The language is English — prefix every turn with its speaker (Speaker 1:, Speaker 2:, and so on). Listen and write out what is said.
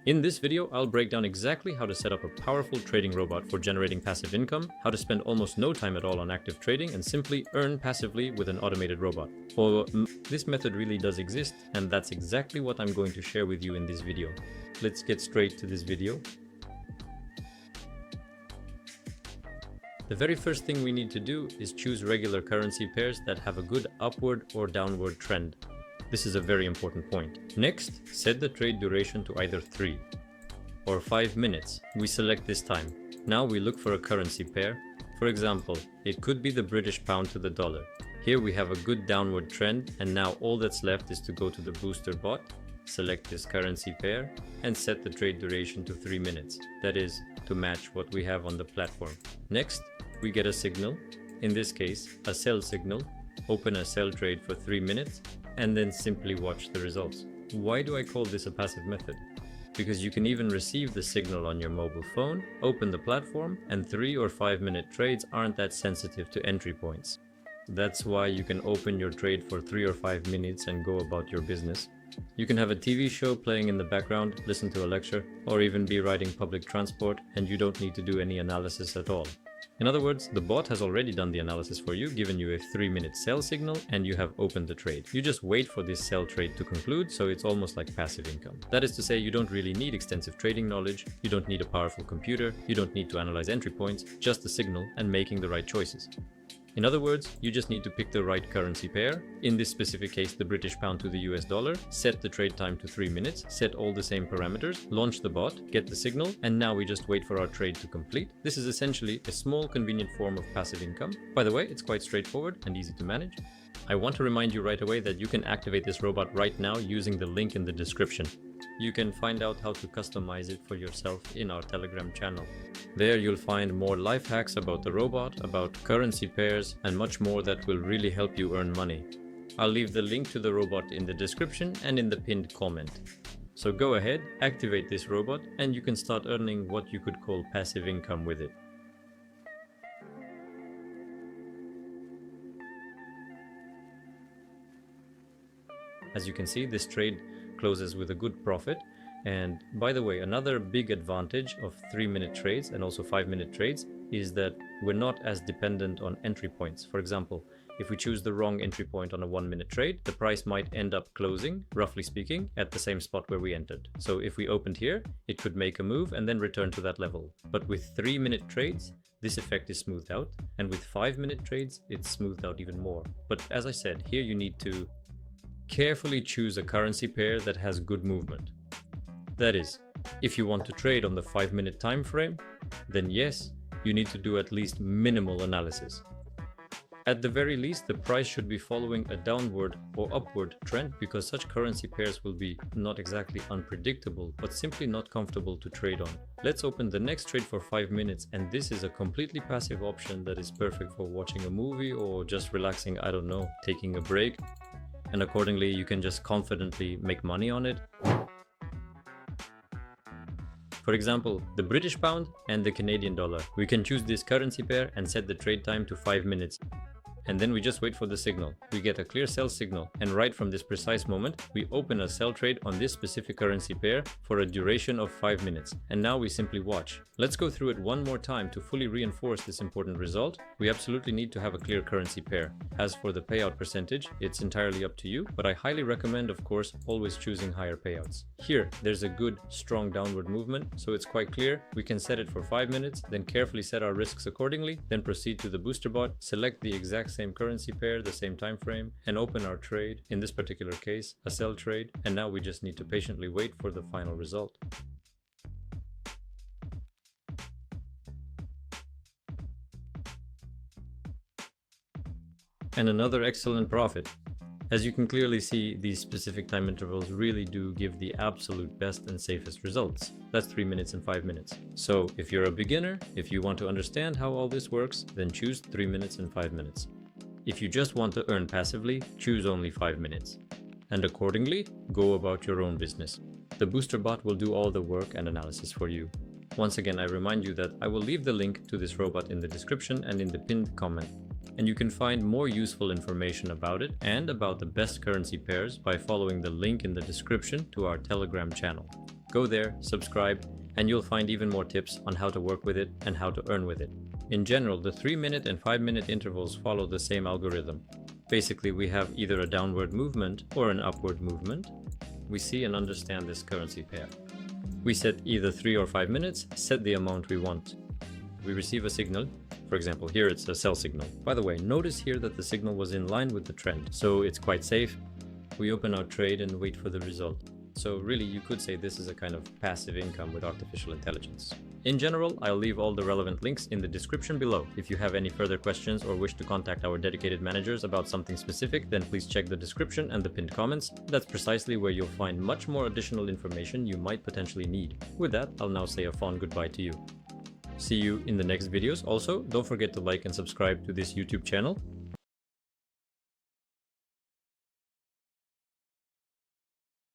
Speaker 1: In this video, I'll break down exactly how to set up a powerful trading robot for generating passive income, how to spend almost no time at all on active trading, and simply earn passively with an automated robot. This method really does exist, and that's exactly what I'm going to share with you in this video. Let's get straight to this video. The very first thing we need to do is choose regular currency pairs that have a good upward or downward trend. This is a very important point. Next, set the trade duration to either 3 or 5 minutes. We select this time. Now we look for a currency pair. For example, it could be the British pound to the dollar. Here we have a good downward trend, and now all that's left is to go to the booster bot, select this currency pair, and set the trade duration to 3 minutes. That is, to match what we have on the platform. Next, we get a signal, in this case, a sell signal, open a sell trade for 3 minutes, and then simply watch the results. Why do I call this a passive method? Because you can even receive the signal on your mobile phone, open the platform, and 3 or 5 minute trades aren't that sensitive to entry points. That's why you can open your trade for 3 or 5 minutes and go about your business. You can have a TV show playing in the background, listen to a lecture, or even be riding public transport, and you don't need to do any analysis at all. In other words, the bot has already done the analysis for you, given you a 3-minute sell signal, and you have opened the trade. You just wait for this sell trade to conclude, so it's almost like passive income. That is to say, you don't really need extensive trading knowledge, you don't need a powerful computer, you don't need to analyze entry points, just the signal and making the right choices. In other words, you just need to pick the right currency pair, in this specific case the British pound to the US dollar, set the trade time to 3 minutes, set all the same parameters, launch the bot, get the signal, and now we just wait for our trade to complete. This is essentially a small convenient form of passive income. By the way, it's quite straightforward and easy to manage. I want to remind you right away that you can activate this robot right now using the link in the description. You can find out how to customize it for yourself in our Telegram channel. There you'll find more life hacks about the robot, about currency pairs, and much more that will really help you earn money. I'll leave the link to the robot in the description and in the pinned comment. So go ahead, activate this robot, and you can start earning what you could call passive income with it. As you can see, this trade closes with a good profit. And by the way, another big advantage of 3-minute trades and also 5-minute trades is that we're not as dependent on entry points. For example, if we choose the wrong entry point on a 1-minute trade, the price might end up closing, roughly speaking, at the same spot where we entered. So if we opened here, it could make a move and then return to that level. But with 3-minute trades, this effect is smoothed out, and with 5-minute trades, it's smoothed out even more. But as I said, here you need to carefully choose a currency pair that has good movement. That is, if you want to trade on the 5-minute time frame, then yes, you need to do at least minimal analysis. At the very least, the price should be following a downward or upward trend, because such currency pairs will be not exactly unpredictable, but simply not comfortable to trade on. Let's open the next trade for 5 minutes, and this is a completely passive option that is perfect for watching a movie or just relaxing, I don't know, taking a break. And accordingly, you can just confidently make money on it. For example, the British pound and the Canadian dollar. We can choose this currency pair and set the trade time to 5 minutes. And then we just wait for the signal. We get a clear sell signal, and right from this precise moment, we open a sell trade on this specific currency pair for a duration of 5 minutes. And now we simply watch. Let's go through it one more time to fully reinforce this important result. We absolutely need to have a clear currency pair. As for the payout percentage, it's entirely up to you, but I highly recommend, of course, always choosing higher payouts. Here, there's a good, strong downward movement, so it's quite clear. We can set it for 5 minutes, then carefully set our risks accordingly, then proceed to the booster bot, select the exact same currency pair, the same time frame, and open our trade, in this particular case, a sell trade, and now we just need to patiently wait for the final result. And another excellent profit. As you can clearly see, these specific time intervals really do give the absolute best and safest results. That's 3 minutes and 5 minutes. So if you're a beginner, if you want to understand how all this works, then choose 3 minutes and 5 minutes. If you just want to earn passively, choose only 5 minutes. And accordingly, go about your own business. The booster bot will do all the work and analysis for you. Once again, I remind you that I will leave the link to this robot in the description and in the pinned comment. And you can find more useful information about it and about the best currency pairs by following the link in the description to our Telegram channel. Go there, subscribe, and you'll find even more tips on how to work with it and how to earn with it. In general, the 3-minute and 5-minute intervals follow the same algorithm. Basically, we have either a downward movement or an upward movement. We see and understand this currency pair. We set either 3 or 5 minutes, set the amount we want. We receive a signal. For example, here it's a sell signal. By the way, notice here that the signal was in line with the trend, so it's quite safe. We open our trade and wait for the result. So really, you could say this is a kind of passive income with artificial intelligence. In general, I'll leave all the relevant links in the description below. If you have any further questions or wish to contact our dedicated managers about something specific, then please check the description and the pinned comments. That's precisely where you'll find much more additional information you might potentially need. With that, I'll now say a fond goodbye to you. See you in the next videos. Also, don't forget to like and subscribe to this YouTube channel.